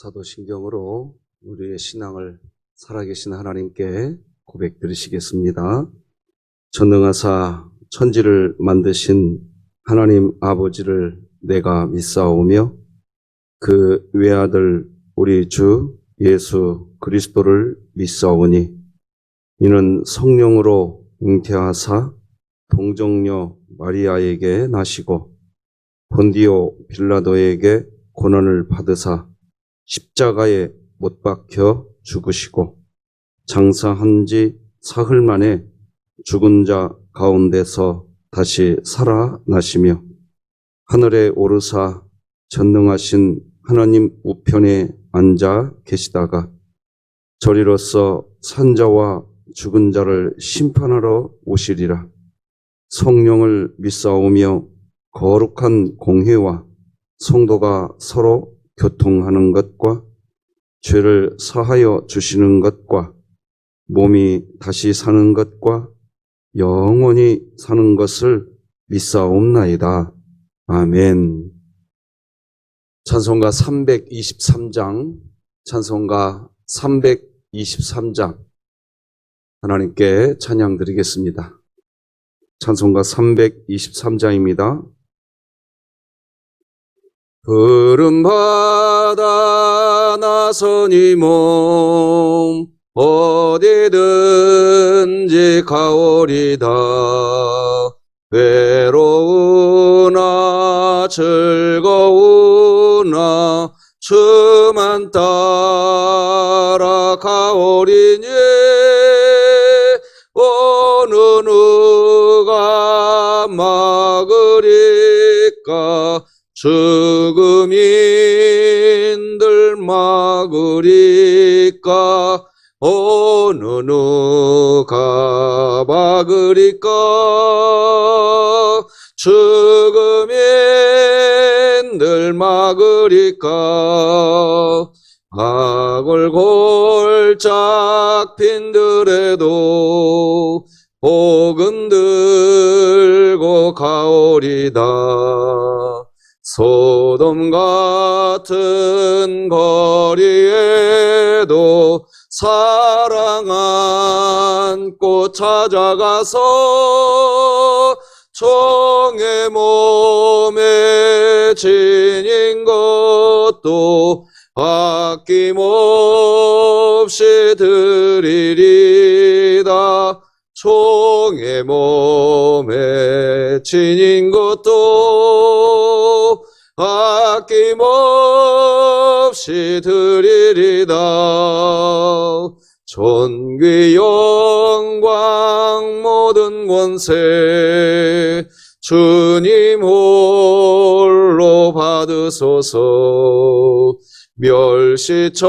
사도신경으로 우리의 신앙을 살아계신 하나님께 고백드리시겠습니다. 전능하사 천지를 만드신 하나님 아버지를 내가 믿사오며 그 외아들 우리 주 예수 그리스도를 믿사오니 이는 성령으로 잉태하사 동정녀 마리아에게 나시고 본디오 빌라도에게 고난을 받으사 십자가에 못 박혀 죽으시고 장사한 지 사흘 만에 죽은 자 가운데서 다시 살아나시며 하늘에 오르사 전능하신 하나님 우편에 앉아 계시다가 저리로서 산자와 죽은 자를 심판하러 오시리라. 성령을 믿사오며 거룩한 공회와 성도가 서로 교통하는 것과 죄를 사하여 주시는 것과 몸이 다시 사는 것과 영원히 사는 것을 믿사옵나이다. 아멘. 찬송가 323장, 찬송가 323장 하나님께 찬양 드리겠습니다. 찬송가 323장입니다. 푸른 바다 나서니 몸 어디든지 가오리다. 외로우나 즐거우나 주만 따라 가오리니 어느 누가 막으리까. 죽음인들 막으리까. 어느 누가 막으리까. 죽음인들 막으리까. 악을 골짝 핀들에도 복은 들고 가오리다. 소돔 같은 거리에도 사랑 안고 찾아가서 종의 몸에 지닌 것도 아낌없이 드리리다. 종의 몸에 지닌 것도 아낌없이 드리리다. 존귀 영광 모든 권세 주님 홀로 받으소서. 멸시천대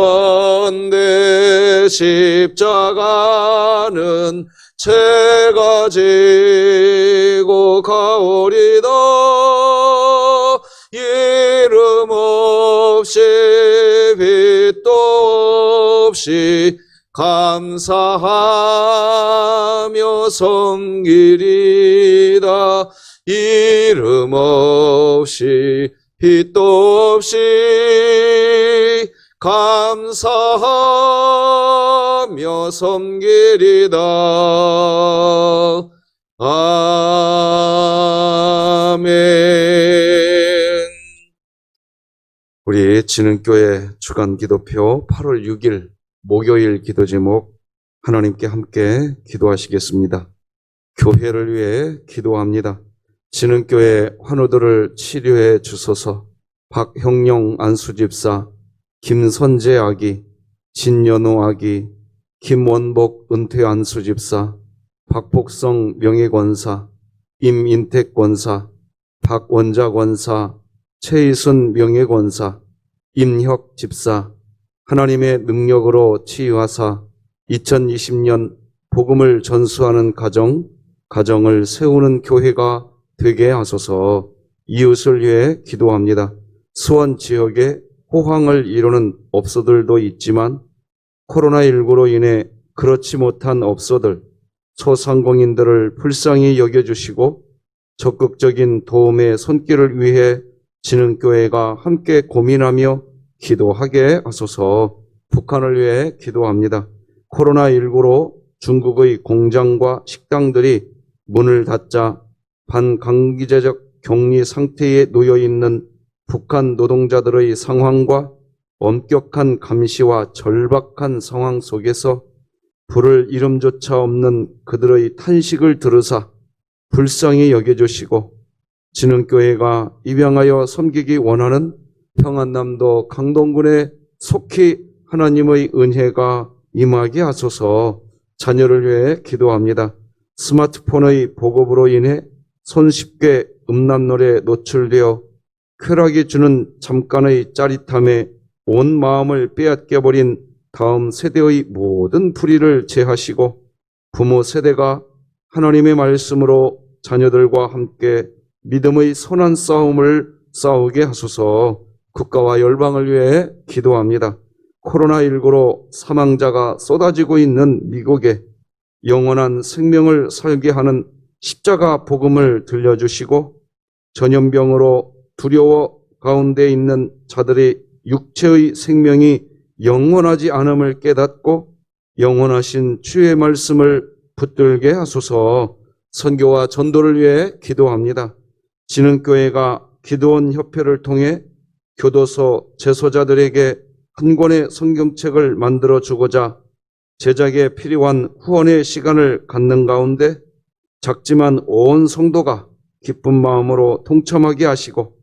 십자가는 제가 지고 가오리다. 이름 없이 빛도 없이 감사하며 섬기리다. 이름 없이 빛도 없이 감사하며 섬기리다. 아멘. 우리 진흥교회 주간기도표 8월 6일 목요일 기도 제목 하나님께 함께 기도하시겠습니다. 교회를 위해 기도합니다. 진흥교회 환우들을 치료해 주소서. 박형룡 안수집사, 김선재 아기, 진연호 아기, 김원복 은퇴 안수집사, 박복성 명예권사, 임인택 권사, 박원자 권사, 최희순 명예권사, 임혁 집사, 하나님의 능력으로 치유하사 2020년 복음을 전수하는 가정을 세우는 교회가 되게 하소서. 이웃을 위해 기도합니다. 수원 지역에 호황을 이루는 업소들도 있지만 코로나19로 인해 그렇지 못한 업소들, 소상공인들을 불쌍히 여겨주시고 적극적인 도움의 손길을 위해 진흥교회가 함께 고민하며 기도하게 하소서. 북한을 위해 기도합니다. 코로나19로 중국의 공장과 식당들이 문을 닫자 반강제적 격리 상태에 놓여 있는 북한 노동자들의 상황과 엄격한 감시와 절박한 상황 속에서 부를 이름조차 없는 그들의 탄식을 들으사 불쌍히 여겨주시고 진흥교회가 입양하여 섬기기 원하는 평안남도 강동군에 속히 하나님의 은혜가 임하게 하소서. 자녀를 위해 기도합니다. 스마트폰의 보급으로 인해 손쉽게 음란노래에 노출되어 쾌락이 주는 잠깐의 짜릿함에 온 마음을 빼앗겨버린 다음 세대의 모든 불의를 제하시고 부모 세대가 하나님의 말씀으로 자녀들과 함께 믿음의 선한 싸움을 싸우게 하소서. 국가와 열방을 위해 기도합니다. 코로나19로 사망자가 쏟아지고 있는 미국에 영원한 생명을 살게 하는 십자가 복음을 들려주시고 전염병으로 두려워 가운데 있는 자들의 육체의 생명이 영원하지 않음을 깨닫고 영원하신 주의 말씀을 붙들게 하소서. 선교와 전도를 위해 기도합니다. 진흥교회가 기도원 협회를 통해 교도소 재소자들에게 한 권의 성경책을 만들어 주고자 제작에 필요한 후원의 시간을 갖는 가운데 작지만 온 성도가 기쁜 마음으로 동참하게 하시고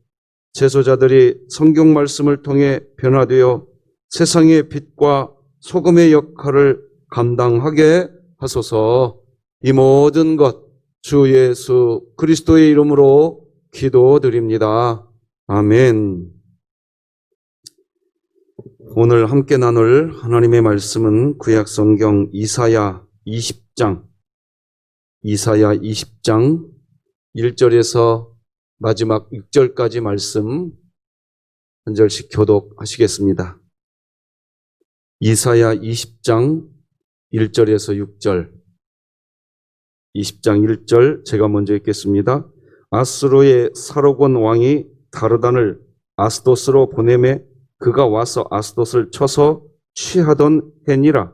재소자들이 성경 말씀을 통해 변화되어 세상의 빛과 소금의 역할을 감당하게 하소서. 이 모든 것 주 예수 그리스도의 이름으로 기도드립니다. 아멘. 오늘 함께 나눌 하나님의 말씀은 구약성경 이사야 20장 1절에서 마지막 6절까지 말씀 한 절씩 교독하시겠습니다. 이사야 20장 1절에서 6절 20장 1절 제가 먼저 읽겠습니다. 아스루의 사로곤 왕이 다르단을 아스도스로 보내매 그가 와서 아스돗을 쳐서 취하던 해니라.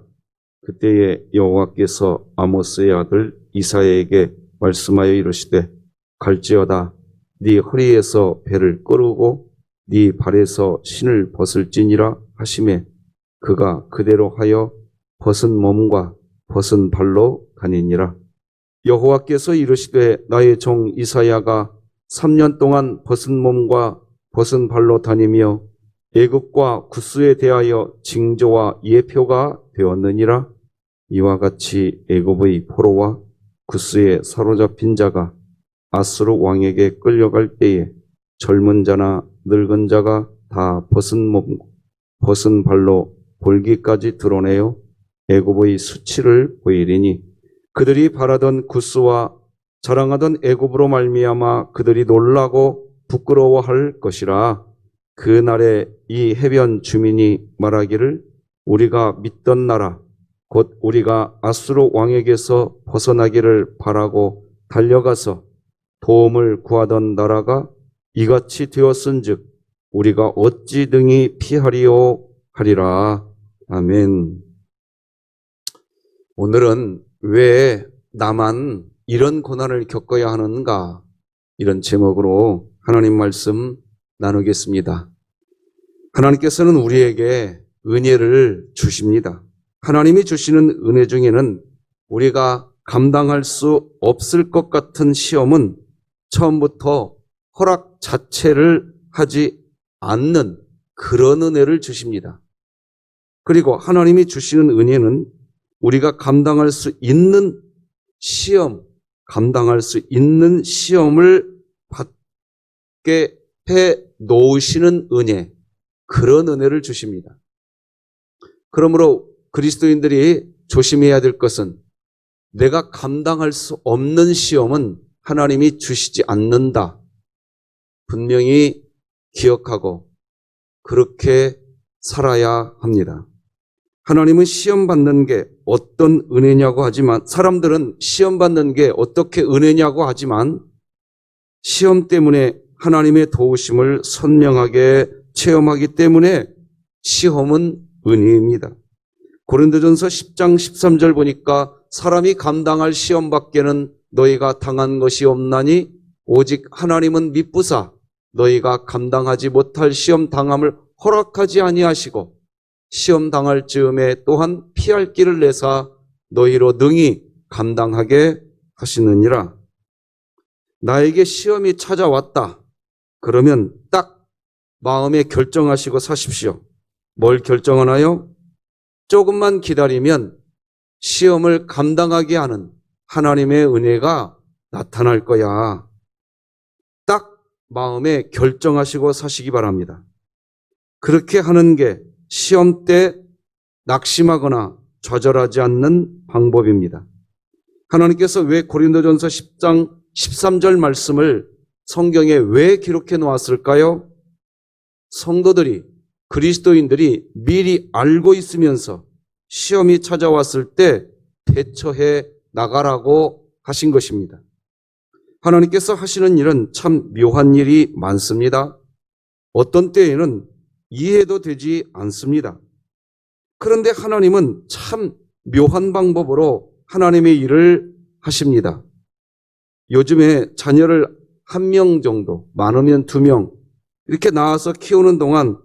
그때에 여호와께서 아모스의 아들 이사야에게 말씀하여 이르시되 갈지어다 네 허리에서 배를 꺼르고 네 발에서 신을 벗을지니라 하시매 그가 그대로 하여 벗은 몸과 벗은 발로 다니니라. 여호와께서 이르시되 나의 종 이사야가 3년 동안 벗은 몸과 벗은 발로 다니며 애굽과 구스에 대하여 징조와 예표가 되었느니라. 이와 같이 애굽의 포로와 구스에 사로잡힌 자가 아수르 왕에게 끌려갈 때에 젊은 자나 늙은 자가 다 벗은 몸, 벗은 발로 볼기까지 드러내어 애굽의 수치를 보이리니 그들이 바라던 구스와 자랑하던 애굽으로 말미암아 그들이 놀라고 부끄러워할 것이라. 그날에 이 해변 주민이 말하기를 우리가 믿던 나라 곧 우리가 아수르 왕에게서 벗어나기를 바라고 달려가서 도움을 구하던 나라가 이같이 되었은즉 우리가 어찌 등이 피하리요 하리라. 아멘. 오늘은 왜 나만 이런 고난을 겪어야 하는가, 이런 제목으로 하나님 말씀 나누겠습니다. 하나님께서는 우리에게 은혜를 주십니다. 하나님이 주시는 은혜 중에는 우리가 감당할 수 없을 것 같은 시험은 처음부터 허락 자체를 하지 않는 그런 은혜를 주십니다. 그리고 하나님이 주시는 은혜는 우리가 감당할 수 있는 시험, 감당할 수 있는 시험을 받게 해 놓으시는 은혜, 그런 은혜를 주십니다. 그러므로 그리스도인들이 조심해야 될 것은 내가 감당할 수 없는 시험은 하나님이 주시지 않는다. 분명히 기억하고 그렇게 살아야 합니다. 하나님은 시험 받는 게 어떤 은혜냐고 하지만, 사람들은 시험 받는 게 어떻게 은혜냐고 하지만 시험 때문에 하나님의 도우심을 선명하게 체험하기 때문에 시험은 은혜입니다. 고린도전서 10장 13절 보니까 사람이 감당할 시험 밖에는 너희가 당한 것이 없나니 오직 하나님은 미쁘사 너희가 감당하지 못할 시험 당함을 허락하지 아니하시고 시험 당할 즈음에 또한 피할 길을 내사 너희로 능히 감당하게 하시느니라. 나에게 시험이 찾아왔다. 그러면 딱 마음에 결정하시고 사십시오. 뭘 결정하나요? 조금만 기다리면 시험을 감당하게 하는 하나님의 은혜가 나타날 거야. 딱 마음에 결정하시고 사시기 바랍니다. 그렇게 하는 게 시험 때 낙심하거나 좌절하지 않는 방법입니다. 하나님께서 왜 고린도전서 10장 13절 말씀을 성경에 왜 기록해 놓았을까요? 성도들이, 그리스도인들이 미리 알고 있으면서 시험이 찾아왔을 때 대처해 나가라고 하신 것입니다. 하나님께서 하시는 일은 참 묘한 일이 많습니다. 어떤 때에는 이해도 되지 않습니다. 그런데 하나님은 참 묘한 방법으로 하나님의 일을 하십니다. 요즘에 자녀를 1명 정도, 많으면 2명 이렇게 낳아서 키우는 동안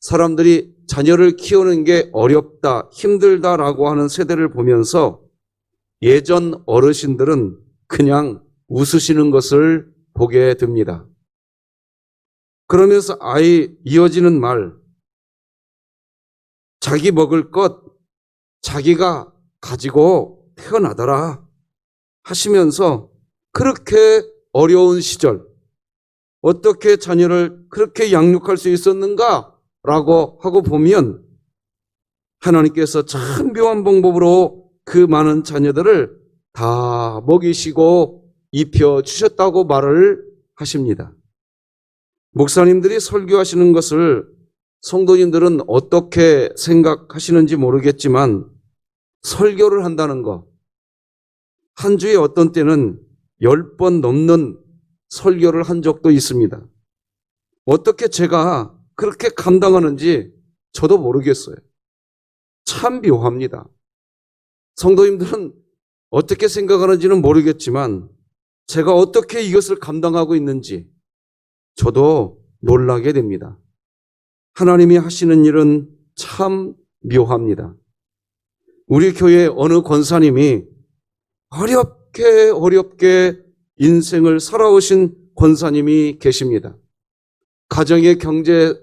사람들이 자녀를 키우는 게 어렵다, 힘들다라고 하는 세대를 보면서 예전 어르신들은 그냥 웃으시는 것을 보게 됩니다. 그러면서 아이 이어지는 말, 자기 먹을 것 자기가 가지고 태어나더라 하시면서 그렇게 어려운 시절 어떻게 자녀를 그렇게 양육할 수 있었는가 라고 하고 보면 하나님께서 참 묘한 방법으로 그 많은 자녀들을 다 먹이시고 입혀주셨다고 말을 하십니다. 목사님들이 설교하시는 것을 성도님들은 어떻게 생각하시는지 모르겠지만 설교를 한다는 것, 한 주에 어떤 때는 10번 넘는 설교를 한 적도 있습니다. 어떻게 제가 그렇게 감당하는지 저도 모르겠어요. 참 묘합니다. 성도님들은 어떻게 생각하는지는 모르겠지만 제가 어떻게 이것을 감당하고 있는지 저도 놀라게 됩니다. 하나님이 하시는 일은 참 묘합니다. 우리 교회 어느 권사님이 어렵게 인생을 살아오신 권사님이 계십니다. 가정의 경제,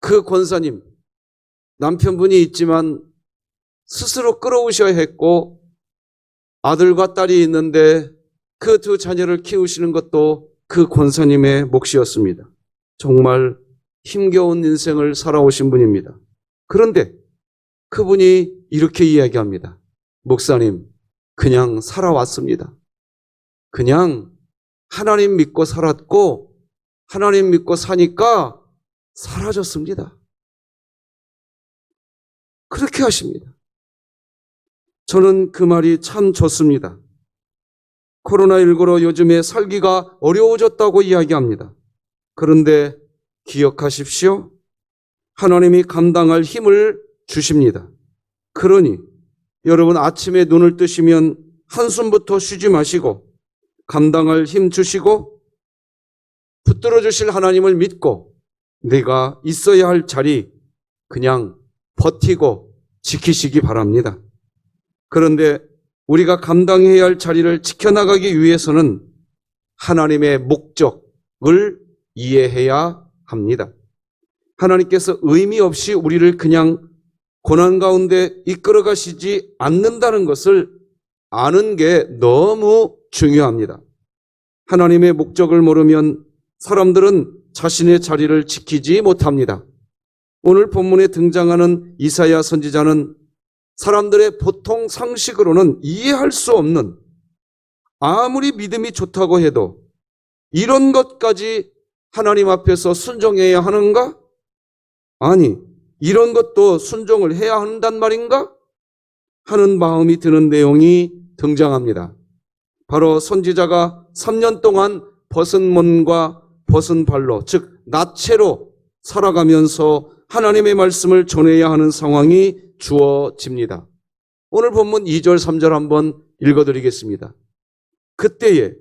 그 권사님, 남편분이 있지만 스스로 끌어오셔야 했고 아들과 딸이 있는데 그 2 자녀를 키우시는 것도 그 권사님의 몫이었습니다. 정말 힘겨운 인생을 살아오신 분입니다. 그런데 그분이 이렇게 이야기합니다. 목사님, 그냥 살아왔습니다. 그냥 하나님 믿고 살았고 하나님 믿고 사니까 사라졌습니다. 그렇게 하십니다. 저는 그 말이 참 좋습니다. 코로나19로 요즘에 살기가 어려워졌다고 이야기합니다. 그런데 기억하십시오. 하나님이 감당할 힘을 주십니다. 그러니 여러분 아침에 눈을 뜨시면 한숨부터 쉬지 마시고 감당할 힘 주시고 붙들어 주실 하나님을 믿고 내가 있어야 할 자리 그냥 버티고 지키시기 바랍니다. 그런데 우리가 감당해야 할 자리를 지켜나가기 위해서는 하나님의 목적을 이해해야 합니다. 하나님께서 의미 없이 우리를 그냥 고난 가운데 이끌어 가시지 않는다는 것을 아는 게 너무 중요합니다. 하나님의 목적을 모르면 사람들은 자신의 자리를 지키지 못합니다. 오늘 본문에 등장하는 이사야 선지자는 사람들의 보통 상식으로는 이해할 수 없는, 아무리 믿음이 좋다고 해도 이런 것까지 하나님 앞에서 순종해야 하는가? 아니, 이런 것도 순종을 해야 한단 말인가? 하는 마음이 드는 내용이 등장합니다. 바로 선지자가 3년 동안 벗은 몸과 벗은 발로, 즉 나체로 살아가면서 하나님의 말씀을 전해야 하는 상황이 주어집니다. 오늘 본문 2절, 3절 한번 읽어드리겠습니다. 그때에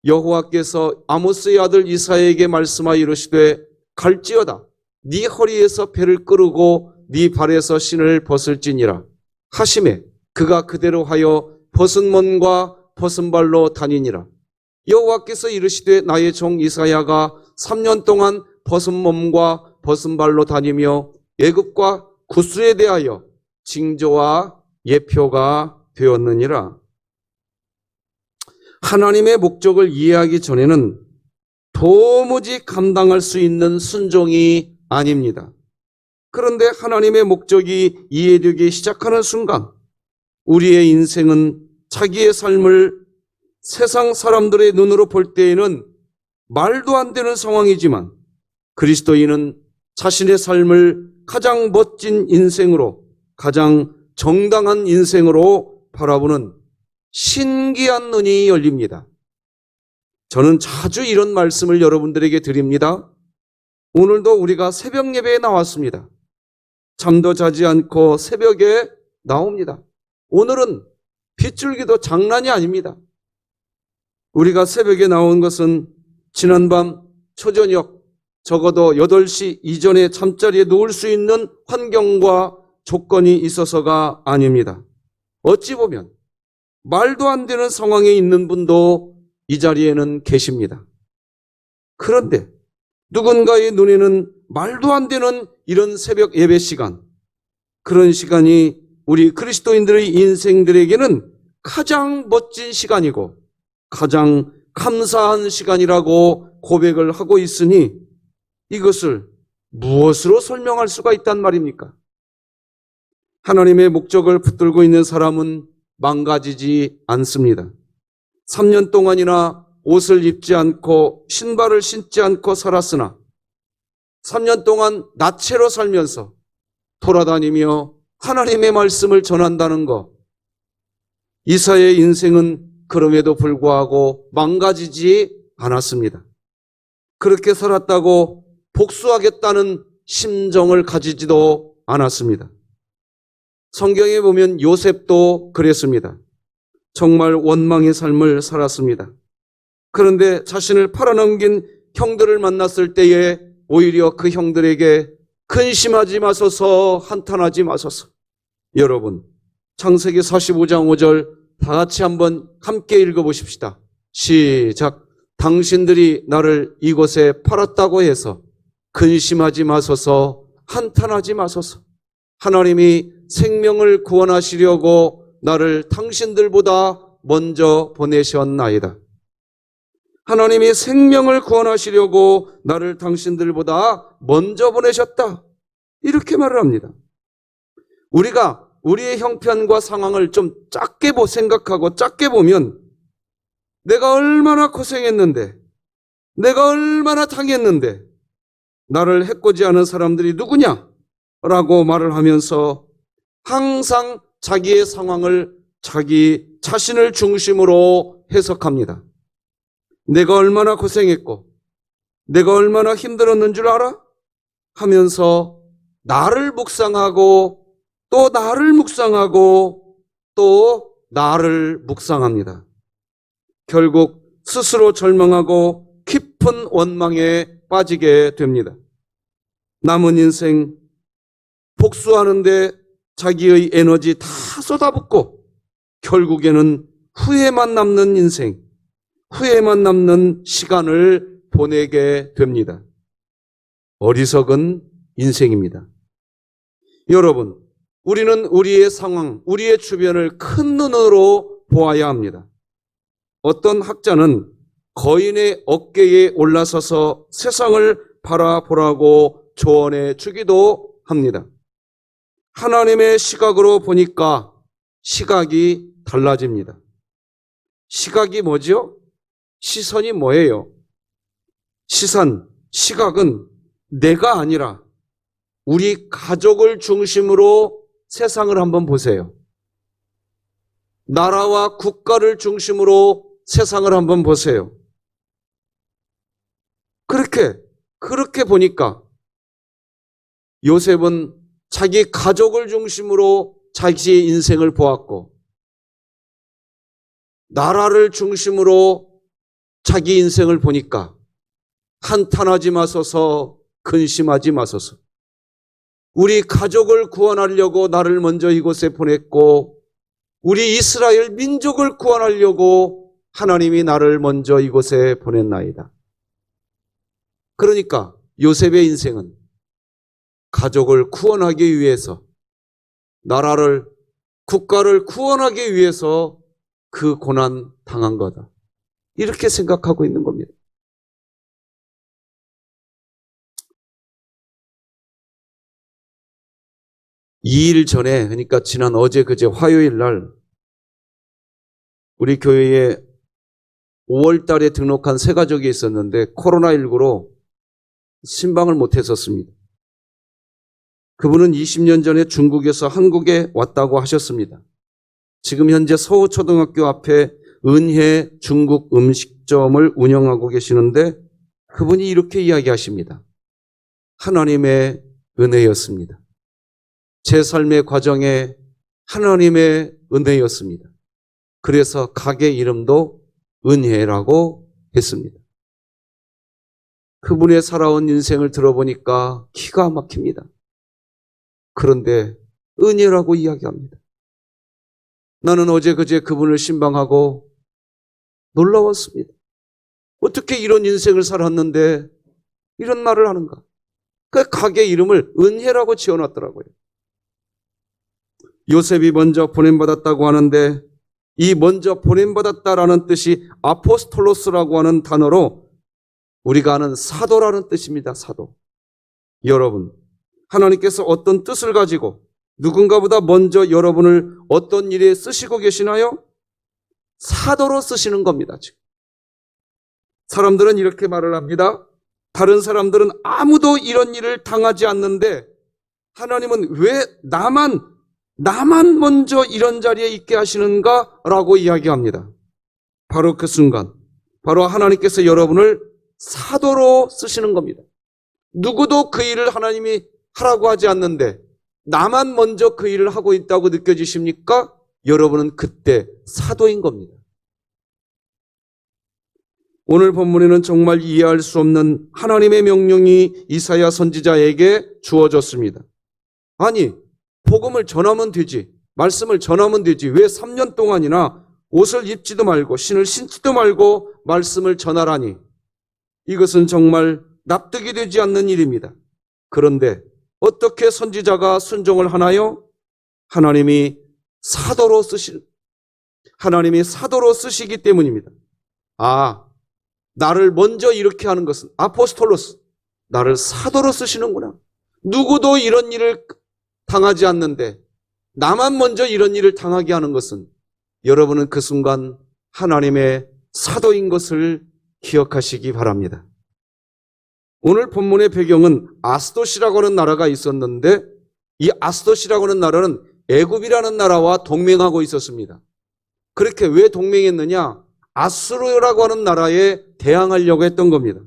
여호와께서 아모스의 아들 이사야에게 말씀하여 이르시되 갈지어다 네 허리에서 배를 끄르고 네 발에서 신을 벗을지니라 하시매 그가 그대로 하여 벗은 몸과 벗은 발로 다니니라. 여호와께서 이르시되 나의 종 이사야가 3년 동안 벗은 몸과 벗은 발로 다니며 애굽과 구스에 대하여 징조와 예표가 되었느니라. 하나님의 목적을 이해하기 전에는 도무지 감당할 수 있는 순종이 아닙니다. 그런데 하나님의 목적이 이해되기 시작하는 순간 우리의 인생은 자기의 삶을 세상 사람들의 눈으로 볼 때에는 말도 안 되는 상황이지만 그리스도인은 자신의 삶을 가장 멋진 인생으로, 가장 정당한 인생으로 바라보는 신기한 눈이 열립니다. 저는 자주 이런 말씀을 여러분들에게 드립니다. 오늘도 우리가 새벽 예배에 나왔습니다. 잠도 자지 않고 새벽에 나옵니다. 오늘은 빗줄기도 장난이 아닙니다. 우리가 새벽에 나온 것은 지난밤 초저녁 적어도 8시 이전에 잠자리에 누울 수 있는 환경과 조건이 있어서가 아닙니다. 어찌 보면 말도 안 되는 상황에 있는 분도 이 자리에는 계십니다. 그런데 누군가의 눈에는 말도 안 되는 이런 새벽 예배 시간, 그런 시간이 우리 그리스도인들의 인생들에게는 가장 멋진 시간이고 가장 감사한 시간이라고 고백을 하고 있으니 이것을 무엇으로 설명할 수가 있단 말입니까? 하나님의 목적을 붙들고 있는 사람은 망가지지 않습니다. 3년 동안이나 옷을 입지 않고 신발을 신지 않고 살았으나 3년 동안 나체로 살면서 돌아다니며 하나님의 말씀을 전한다는 것, 이사야의 인생은 그럼에도 불구하고 망가지지 않았습니다. 그렇게 살았다고 복수하겠다는 심정을 가지지도 않았습니다. 성경에 보면 요셉도 그랬습니다. 정말 원망의 삶을 살았습니다. 그런데 자신을 팔아넘긴 형들을 만났을 때에 오히려 그 형들에게 근심하지 마소서, 한탄하지 마소서. 여러분, 창세기 45장 5절 다 같이 한번 함께 읽어보십시다. 시작. 당신들이 나를 이곳에 팔았다고 해서 근심하지 마소서, 한탄하지 마소서. 하나님이 생명을 구원하시려고 나를 당신들보다 먼저 보내셨나이다. 하나님이 생명을 구원하시려고 나를 당신들보다 먼저 보내셨다. 이렇게 말을 합니다. 우리가 우리의 형편과 상황을 좀 작게 생각하고 작게 보면 내가 얼마나 고생했는데, 내가 얼마나 당했는데 나를 해코지하는 사람들이 누구냐? 라고 말을 하면서 항상 자기의 상황을 자기 자신을 중심으로 해석합니다. 내가 얼마나 고생했고 내가 얼마나 힘들었는 줄 알아? 하면서 나를 묵상하고 또 나를 묵상하고 또 나를 묵상합니다. 결국 스스로 절망하고 깊은 원망에 빠지게 됩니다. 남은 인생 복수하는데 자기의 에너지 다 쏟아붓고 결국에는 후회만 남는 인생, 후회만 남는 시간을 보내게 됩니다. 어리석은 인생입니다. 여러분, 우리는 우리의 상황, 우리의 주변을 큰 눈으로 보아야 합니다. 어떤 학자는 거인의 어깨에 올라서서 세상을 바라보라고 조언해 주기도 합니다. 하나님의 시각으로 보니까 시각이 달라집니다. 시각이 뭐죠? 시선이 뭐예요? 시각은 내가 아니라 우리 가족을 중심으로 세상을 한번 보세요. 나라와 국가를 중심으로 세상을 한번 보세요. 그렇게 보니까 요셉은 자기 가족을 중심으로 자기의 인생을 보았고, 나라를 중심으로 자기 인생을 보니까 한탄하지 마소서, 근심하지 마소서. 우리 가족을 구원하려고 나를 먼저 이곳에 보냈고, 우리 이스라엘 민족을 구원하려고 하나님이 나를 먼저 이곳에 보냈나이다. 그러니까 요셉의 인생은 가족을 구원하기 위해서, 나라를, 국가를 구원하기 위해서 그 고난 당한 거다. 이렇게 생각하고 있는 겁니다. 이 일 전에, 그러니까 지난 어제 그제 화요일 날 우리 교회에 5월 달에 등록한 세 가족이 있었는데 코로나19로 신방을 못 했었습니다. 그분은 20년 전에 중국에서 한국에 왔다고 하셨습니다. 지금 현재 서호초등학교 앞에 은혜 중국 음식점을 운영하고 계시는데 그분이 이렇게 이야기하십니다. 하나님의 은혜였습니다. 제 삶의 과정에 하나님의 은혜였습니다. 그래서 가게 이름도 은혜라고 했습니다. 그분의 살아온 인생을 들어보니까 기가 막힙니다. 그런데 은혜라고 이야기합니다. 나는 어제 그제 그분을 신방하고 놀라웠습니다. 어떻게 이런 인생을 살았는데 이런 말을 하는가? 그 가게 이름을 은혜라고 지어놨더라고요. 요셉이 먼저 보냄받았다고 하는데 이 먼저 보냄받았다라는 뜻이 아포스톨로스라고 하는 단어로 우리가 아는 사도라는 뜻입니다. 사도. 여러분, 하나님께서 어떤 뜻을 가지고 누군가보다 먼저 여러분을 어떤 일에 쓰시고 계시나요? 사도로 쓰시는 겁니다. 지금. 사람들은 이렇게 말을 합니다. 다른 사람들은 아무도 이런 일을 당하지 않는데 하나님은 왜 나만 먼저 이런 자리에 있게 하시는가라고 이야기합니다. 바로 그 순간, 바로 하나님께서 여러분을 사도로 쓰시는 겁니다. 누구도 그 일을 하나님이 하라고 하지 않는데 나만 먼저 그 일을 하고 있다고 느껴지십니까? 여러분은 그때 사도인 겁니다. 오늘 본문에는 정말 이해할 수 없는 하나님의 명령이 이사야 선지자에게 주어졌습니다. 아니, 복음을 전하면 되지, 말씀을 전하면 되지, 왜 3년 동안이나 옷을 입지도 말고 신을 신지도 말고 말씀을 전하라니? 이것은 정말 납득이 되지 않는 일입니다. 그런데 어떻게 선지자가 순종을 하나요? 하나님이 사도로 쓰시기 때문입니다. 나를 먼저 이렇게 하는 것은 아포스톨로스, 나를 사도로 쓰시는구나. 누구도 이런 일을 당하지 않는데 나만 먼저 이런 일을 당하게 하는 것은 여러분은 그 순간 하나님의 사도인 것을 기억하시기 바랍니다. 오늘 본문의 배경은 아스돗이라고 하는 나라가 있었는데 이 아스돗이라고 하는 나라는 애굽이라는 나라와 동맹하고 있었습니다. 그렇게 왜 동맹했느냐? 아수르라고 하는 나라에 대항하려고 했던 겁니다.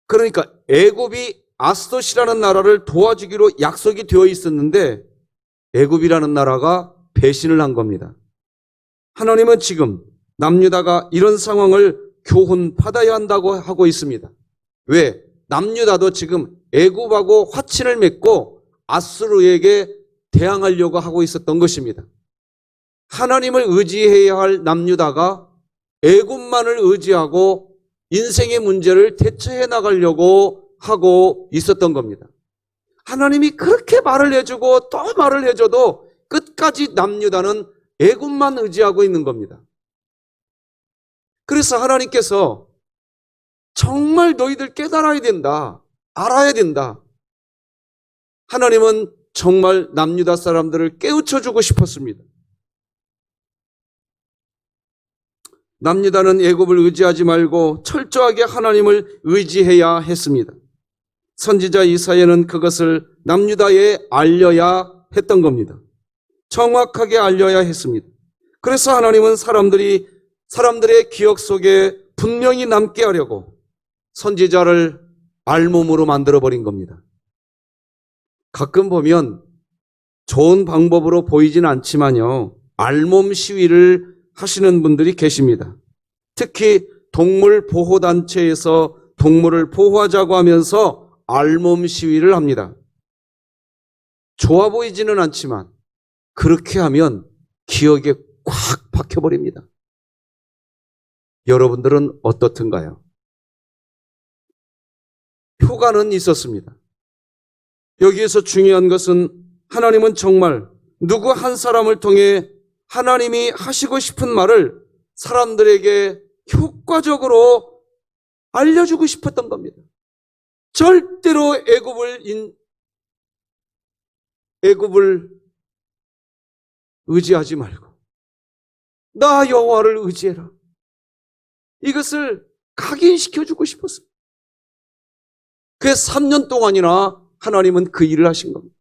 그러니까 애굽이 아스돗이라는 나라를 도와주기로 약속이 되어 있었는데 애굽이라는 나라가 배신을 한 겁니다. 하나님은 지금 남유다가 이런 상황을 교훈받아야 한다고 하고 있습니다. 왜? 남유다도 지금 애굽하고 화친을 맺고 아수르에게 대항하려고 하고 있었던 것입니다. 하나님을 의지해야 할 남유다가 애굽만을 의지하고 인생의 문제를 대처해 나가려고 하고 있었던 겁니다. 하나님이 그렇게 말을 해주고 또 말을 해줘도 끝까지 남유다는 애굽만 의지하고 있는 겁니다. 그래서 하나님께서 정말 너희들 깨달아야 된다, 알아야 된다. 하나님은 정말 남유다 사람들을 깨우쳐주고 싶었습니다. 남유다는 애굽을 의지하지 말고 철저하게 하나님을 의지해야 했습니다. 선지자 이사야는 그것을 남유다에 알려야 했던 겁니다. 정확하게 알려야 했습니다. 그래서 하나님은 사람들의 기억 속에 분명히 남게 하려고 선지자를 알몸으로 만들어버린 겁니다. 가끔 보면 좋은 방법으로 보이진 않지만요, 알몸 시위를 하시는 분들이 계십니다. 특히 동물 보호단체에서 동물을 보호하자고 하면서 알몸 시위를 합니다. 좋아 보이지는 않지만 그렇게 하면 기억에 꽉 박혀버립니다. 여러분들은 어떻든가요? 효과는 있었습니다. 여기에서 중요한 것은 하나님은 정말 누구 한 사람을 통해 하나님이 하시고 싶은 말을 사람들에게 효과적으로 알려주고 싶었던 겁니다. 절대로 애굽을 의지하지 말고 나 여호와를 의지해라. 이것을 각인시켜주고 싶었어요. 그 3년 동안이나 하나님은 그 일을 하신 겁니다.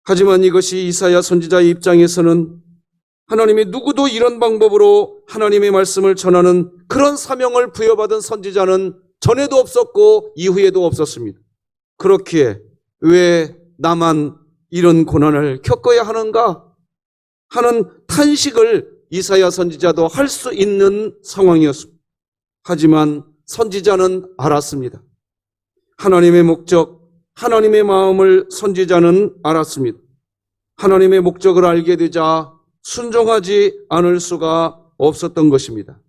하지만 이것이 이사야 선지자의 입장에서는 하나님이 누구도 이런 방법으로 하나님의 말씀을 전하는 그런 사명을 부여받은 선지자는 전에도 없었고 이후에도 없었습니다. 그렇기에 왜 나만 이런 고난을 겪어야 하는가 하는 탄식을 이사야 선지자도 할 수 있는 상황이었습니다. 하지만 선지자는 알았습니다. 하나님의 목적, 하나님의 마음을 선지자는 알았습니다. 하나님의 목적을 알게 되자 순종하지 않을 수가 없었던 것입니다.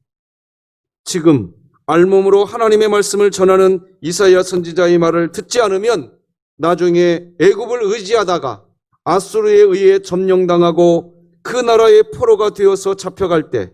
지금 알몸으로 하나님의 말씀을 전하는 이사야 선지자의 말을 듣지 않으면 나중에 애굽을 의지하다가 아수르에 의해 점령당하고 그 나라의 포로가 되어서 잡혀갈 때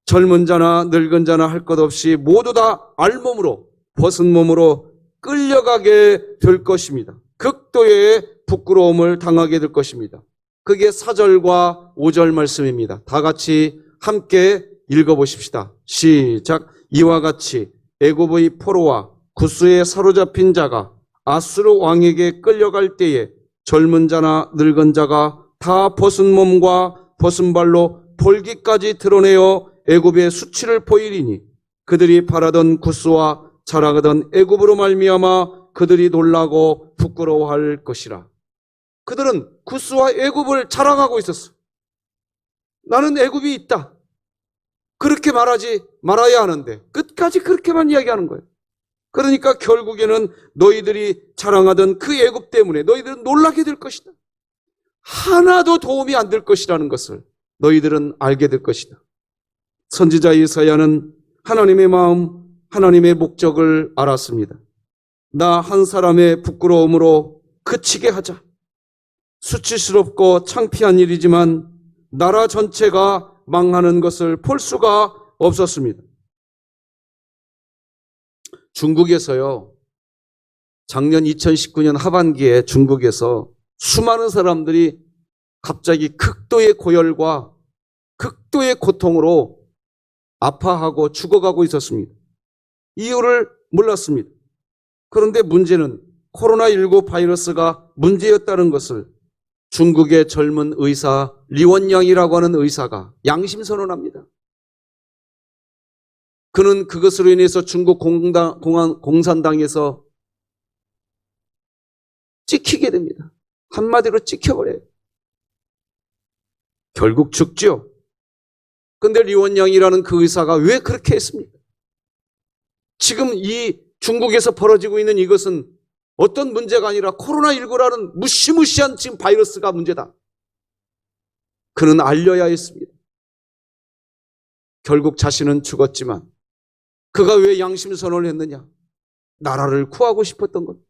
젊은 자나 늙은 자나 할 것 없이 모두 다 알몸으로 벗은 몸으로 끌려가게 될 것입니다. 극도의 부끄러움을 당하게 될 것입니다. 그게 4절과 5절 말씀입니다. 다 같이 함께 읽어보십시다. 시작. 이와 같이 애굽의 포로와 구스에 사로잡힌 자가 아수르 왕에게 끌려갈 때에 젊은 자나 늙은 자가 다 벗은 몸과 벗은 발로 볼기까지 드러내어 애굽의 수치를 보이리니 그들이 바라던 구스와 자랑하던 애굽으로 말미암아 그들이 놀라고 부끄러워할 것이라. 그들은 구스와 애굽을 자랑하고 있었어. 나는 애굽이 있다. 그렇게 말하지 말아야 하는데 끝까지 그렇게만 이야기하는 거예요. 그러니까 결국에는 너희들이 자랑하던 그 애굽 때문에 너희들은 놀라게 될 것이다. 하나도 도움이 안 될 것이라는 것을 너희들은 알게 될 것이다. 선지자 이사야는 하나님의 마음, 하나님의 목적을 알았습니다. 나 한 사람의 부끄러움으로 그치게 하자. 수치스럽고 창피한 일이지만 나라 전체가 망하는 것을 볼 수가 없었습니다. 중국에서요, 작년 2019년 하반기에 중국에서 수많은 사람들이 갑자기 극도의 고열과 극도의 고통으로 아파하고 죽어가고 있었습니다. 이유를 몰랐습니다. 그런데 문제는 코로나19 바이러스가 문제였다는 것을 중국의 젊은 의사 리원양이라고 하는 의사가 양심선언합니다. 그는 그것으로 인해서 중국 공산당에서 찍히게 됩니다. 한마디로 찍혀버려요. 결국 죽죠. 그런데 리원양이라는 그 의사가 왜 그렇게 했습니까? 지금 이 중국에서 벌어지고 있는 이것은 어떤 문제가 아니라 코로나19라는 무시무시한 지금 바이러스가 문제다. 그는 알려야 했습니다. 결국 자신은 죽었지만 그가 왜 양심선언을 했느냐? 나라를 구하고 싶었던 겁니다.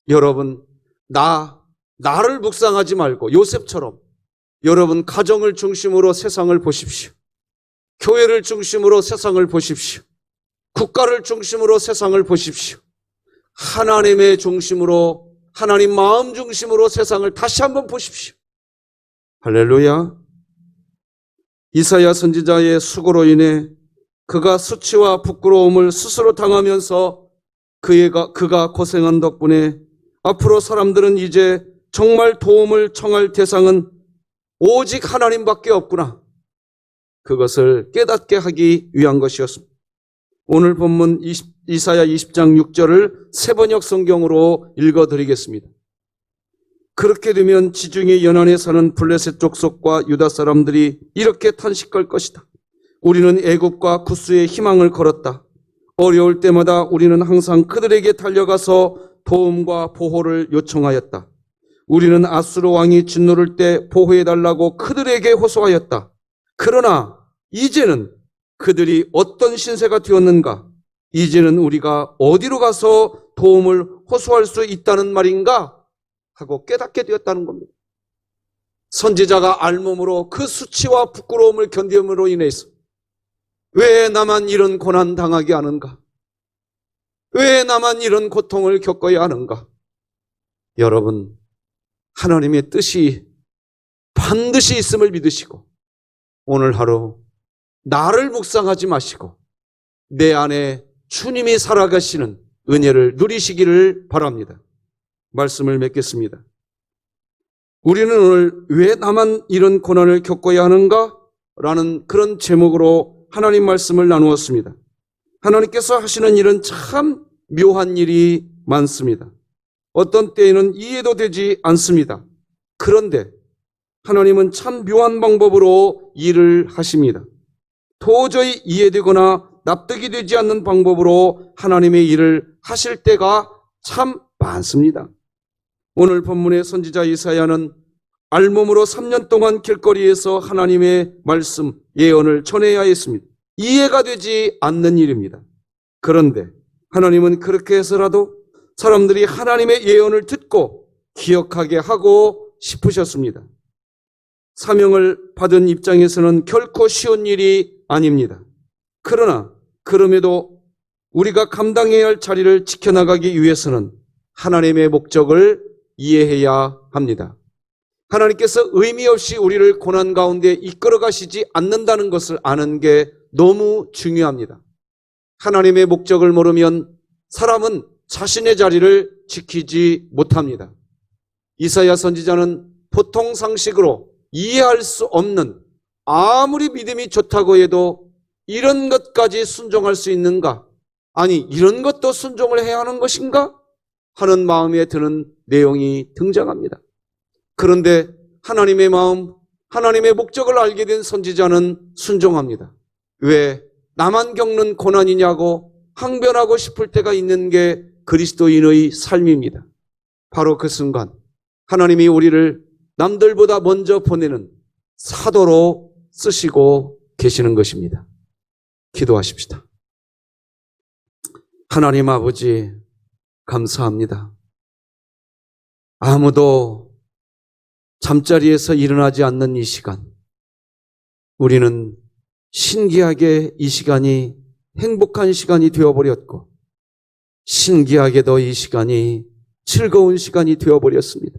여러분, 나를 묵상하지 말고 요셉처럼 여러분 가정을 중심으로 세상을 보십시오. 교회를 중심으로 세상을 보십시오. 국가를 중심으로 세상을 보십시오. 하나님의 중심으로, 하나님 마음 중심으로 세상을 다시 한번 보십시오. 할렐루야. 이사야 선지자의 수고로 인해 그가 수치와 부끄러움을 스스로 당하면서 그가 고생한 덕분에 앞으로 사람들은 이제 정말 도움을 청할 대상은 오직 하나님밖에 없구나. 그것을 깨닫게 하기 위한 것이었습니다. 오늘 본문 이사야 20장 6절을 세번역 성경으로 읽어드리겠습니다. 그렇게 되면 지중해 연안에 사는 블레셋 족속과 유다 사람들이 이렇게 탄식할 것이다. 우리는 애굽과 구스의 희망을 걸었다. 어려울 때마다 우리는 항상 그들에게 달려가서 도움과 보호를 요청하였다. 우리는 아수르 왕이 진노를 때 보호해달라고 그들에게 호소하였다. 그러나 이제는 그들이 어떤 신세가 되었는가? 이제는 우리가 어디로 가서 도움을 호소할 수 있다는 말인가? 하고 깨닫게 되었다는 겁니다. 선지자가 알몸으로 그 수치와 부끄러움을 견딤으로 인해서 왜 나만 이런 고난 당하게 하는가? 왜 나만 이런 고통을 겪어야 하는가? 여러분, 하나님의 뜻이 반드시 있음을 믿으시고 오늘 하루 나를 묵상하지 마시고 내 안에 주님이 살아가시는 은혜를 누리시기를 바랍니다. 말씀을 맺겠습니다. 우리는 오늘 왜 나만 이런 고난을 겪어야 하는가? 라는 그런 제목으로 하나님 말씀을 나누었습니다. 하나님께서 하시는 일은 참 묘한 일이 많습니다. 어떤 때에는 이해도 되지 않습니다. 그런데 하나님은 참 묘한 방법으로 일을 하십니다. 도저히 이해되거나 납득이 되지 않는 방법으로 하나님의 일을 하실 때가 참 많습니다. 오늘 본문의 선지자 이사야는 알몸으로 3년 동안 길거리에서 하나님의 말씀, 예언을 전해야 했습니다. 이해가 되지 않는 일입니다. 그런데 하나님은 그렇게 해서라도 사람들이 하나님의 예언을 듣고 기억하게 하고 싶으셨습니다. 사명을 받은 입장에서는 결코 쉬운 일이 아닙니다. 그러나 그럼에도 우리가 감당해야 할 자리를 지켜나가기 위해서는 하나님의 목적을 이해해야 합니다. 하나님께서 의미 없이 우리를 고난 가운데 이끌어 가시지 않는다는 것을 아는 게 너무 중요합니다. 하나님의 목적을 모르면 사람은 자신의 자리를 지키지 못합니다. 이사야 선지자는 보통 상식으로 이해할 수 없는, 아무리 믿음이 좋다고 해도 이런 것까지 순종할 수 있는가? 아니, 이런 것도 순종을 해야 하는 것인가? 하는 마음에 드는 내용이 등장합니다. 그런데 하나님의 마음, 하나님의 목적을 알게 된 선지자는 순종합니다. 왜? 나만 겪는 고난이냐고 항변하고 싶을 때가 있는 게 그리스도인의 삶입니다. 바로 그 순간 하나님이 우리를 남들보다 먼저 보내는 사도로 쓰시고 계시는 것입니다. 기도하십시다. 하나님 아버지, 감사합니다. 아무도 잠자리에서 일어나지 않는 이 시간, 우리는 신기하게 이 시간이 행복한 시간이 되어버렸고, 신기하게도 이 시간이 즐거운 시간이 되어버렸습니다.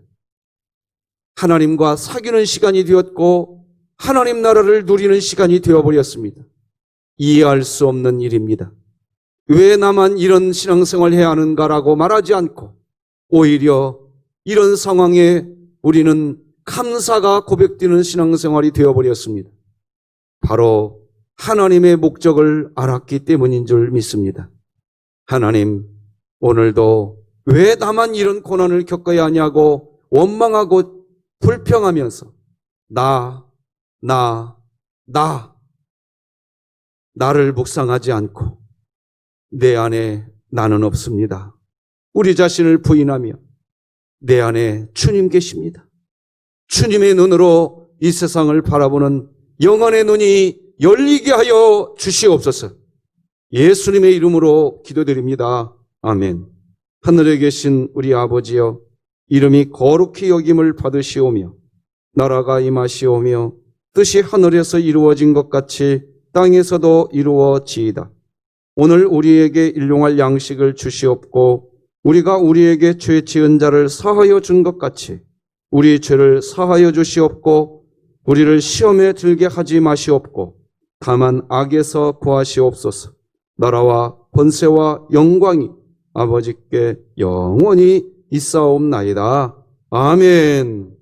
하나님과 사귀는 시간이 되었고 하나님 나라를 누리는 시간이 되어버렸습니다. 이해할 수 없는 일입니다. 왜 나만 이런 신앙생활을 해야 하는가라고 말하지 않고 오히려 이런 상황에 우리는 감사가 고백되는 신앙생활이 되어버렸습니다. 바로 하나님의 목적을 알았기 때문인 줄 믿습니다. 하나님, 오늘도 왜 나만 이런 고난을 겪어야 하냐고 원망하고 불평하면서 나를 묵상하지 않고 내 안에 나는 없습니다. 우리 자신을 부인하며 내 안에 주님 계십니다. 주님의 눈으로 이 세상을 바라보는 영혼의 눈이 열리게 하여 주시옵소서. 예수님의 이름으로 기도드립니다. 아멘. 하늘에 계신 우리 아버지여, 이름이 거룩히 여김을 받으시오며 나라가 임하시오며 뜻이 하늘에서 이루어진 것 같이 땅에서도 이루어지이다. 오늘 우리에게 일용할 양식을 주시옵고 우리가 우리에게 죄 지은 자를 사하여 준 것 같이 우리 죄를 사하여 주시옵고 우리를 시험에 들게 하지 마시옵고 다만 악에서 구하시옵소서. 나라와 권세와 영광이 아버지께 영원히 있사옵나이다. 아멘.